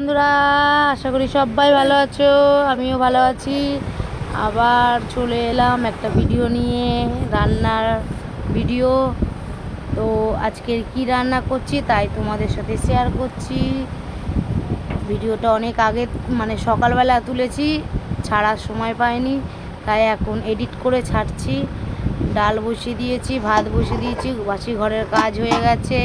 বন্ধুরা, আশা করি সবাই ভালো আছো। আমিও ভালো আছি। আবার চলে এলাম একটা ভিডিও নিয়ে, রান্নার ভিডিও। তো আজকের কি রান্না করছি তাই তোমাদের সাথে শেয়ার করছি। ভিডিওটা অনেক আগে মানে সকালবেলা তুলেছি, ছাড়ার সময় পাইনি, তাই এখন এডিট করে ছাড়ছি। ডাল বসিয়ে দিয়েছি, ভাত বসিয়ে দিয়েছি, বাসি ঘরের কাজ হয়ে গেছে।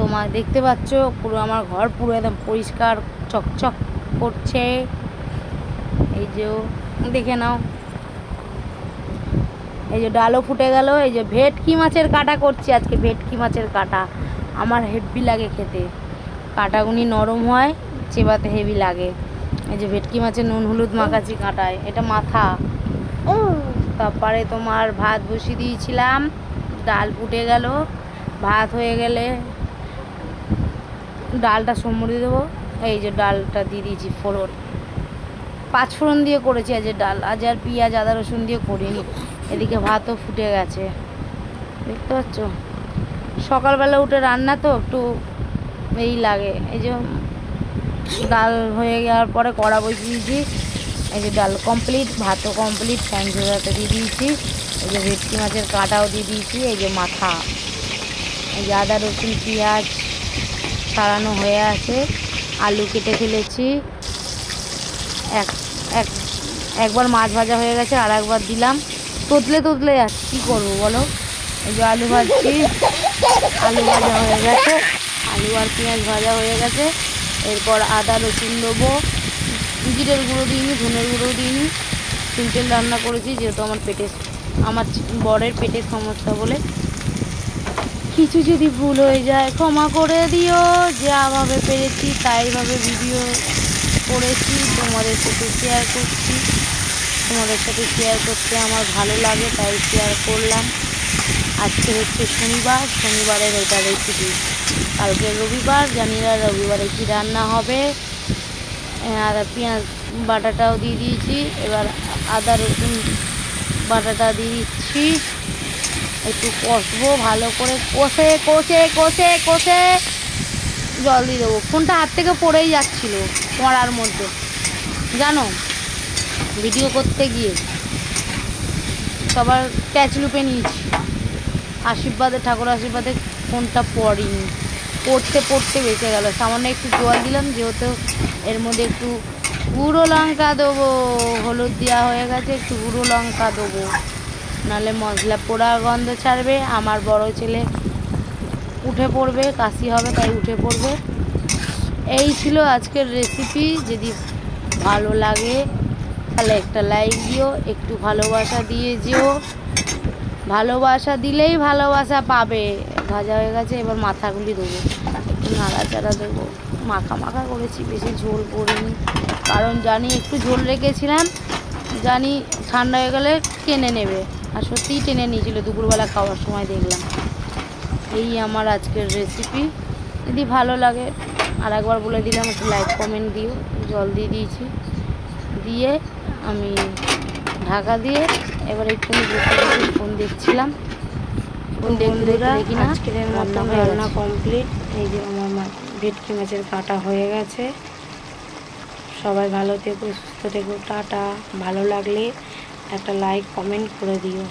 তোমার দেখতে পাচ্ছ পুরো আমার ঘর পুরো একদম পরিষ্কার চকচক করছে। এই যে দেখে নাও, এই যে ডালও ফুটে গেল। এই যে ভেটকি মাছের কাটা করছি আজকে। ভেটকি মাছের কাটা আমার হেভি লাগে খেতে, কাটাগুনি নরম হয়, চেবাতে হেভি লাগে। এই যে ভেটকি মাছের নুন হলুদ মাখাচ্ছি কাঁটায়, এটা মাথা। তারপরে তোমার ভাত বসিয়ে দিয়েছিলাম, ডাল ফুটে গেল, ভাত হয়ে গেলে ডালটা সম্বর দেবো। এই যে ডালটা দিয়ে দিয়েছি ফোড়ন, 5 ফোড়ন দিয়ে করেছি আজ ডাল। আজ আর পেঁয়াজ আদা রসুন দিয়ে করিনি। এদিকে ভাতও ফুটে গেছে, দেখতে পাচ্ছ। সকালবেলা উঠে রান্না তো একটু এই লাগে। এই যে ডাল হয়ে যাওয়ার পরে কড়া বসিয়ে দিয়েছি। এই যে ডাল কমপ্লিট, ভাতও কমপ্লিট, ফ্যান ঝোড়াতে দিয়ে দিয়েছি। এই যে ভেটকি মাছের কাঁটাও দিয়ে দিয়েছি। এই যে মাথা, এই যে আদা রসুন পেঁয়াজ ছাড়ানো হয়ে আছে। আলু কেটে ফেলেছি। একবার মাছ ভাজা হয়ে গেছে, আর একবার দিলাম। তোতলে যাচ্ছে, কী করবো বলো। এই যে আলু ভাজছি, আলু ভাজা হয়ে গেছে, আলু আর পেঁয়াজ ভাজা হয়ে গেছে। এরপর আদা রসুন দেবো। জিরের গুঁড়ো দিইনি, ধনের গুঁড়ো দিইনি, সিম্পল রান্না করেছি যেহেতু আমার বরের পেটের সমস্যা বলে। কিছু যদি ভুল হয়ে যায় ক্ষমা করে দিও। যেভাবে পেরেছি তাইভাবে ভিডিও করেছি, তোমাদের সাথে শেয়ার করছি। তোমাদের সাথে শেয়ার করতে আমার ভালো লাগে তাই শেয়ার করলাম। আজকে হচ্ছে শনিবার, শনিবারের এটা রেসিপি। কালকে রবিবার, জানি না রবিবারে কী রান্না হবে। আর পেঁয়াজ বাটাটাও দিয়ে দিয়েছি। এবার আদা রসুন বাটাটা দিয়ে দিচ্ছি। একটু কষবো ভালো করে, কষে কষে কষে কষে জল দিয়ে দেবো। ফোনটা হাত থেকে পড়েই যাচ্ছিল মরার মধ্যে, জানো, ভিডিও করতে গিয়ে সবার ক্যাচ লুপে নিয়েছি। ঠাকুর আশীর্বাদে ফোনটা পড়িনি, পড়তে পড়তে বেঁচে গেল। সামান্য একটু জল দিলাম, যেহেতু এর মধ্যে একটু গুঁড়ো লঙ্কা দেবো। হলুদ দেওয়া হয়ে গেছে, একটু গুঁড়ো লঙ্কা দেবো, নাহলে মশলা পোড়া গন্ধ ছাড়বে। আমার বড় ছেলে উঠে পড়বে, কাশি হবে তাই উঠে পড়বে। এই ছিল আজকের রেসিপি। যদি ভালো লাগে তাহলে একটা লাইক দিও, একটু ভালোবাসা দিয়ে যেও। ভালোবাসা দিলেই ভালোবাসা পাবে। ভাজা হয়ে গেছে, এবার মাথাগুলি দেবো, একটু নাড়াচাড়া দেবো। মাখা মাখা করেছি, বেশি ঝোল করিনি, কারণ জানি একটু ঝোল রেখেছিলাম, জানি ঠান্ডা হয়ে গেলে টেনে নেবে। আর সত্যিই টেনে নিয়েছিল দুপুরবেলা খাওয়ার সময় দেখলাম। এই আমার আজকের রেসিপি। যদি ভালো লাগে আর একবার বলে দিলাম, একটু লাইক কমেন্ট দিও। জল দিয়ে দিয়েছি, দিয়ে আমি ঢাকা দিয়ে এবার একটু ফোন দেখছিলাম। ফোন দেখি না, আজকের রান্না কমপ্লিট। এই যে আমার ভেটকি মাছের কাটা হয়ে গেছে। সবাই ভালো থেকো, সুস্থ থেকো, টাটা। ভালো লাগলে একটা লাইক কমেন্ট করে দিও।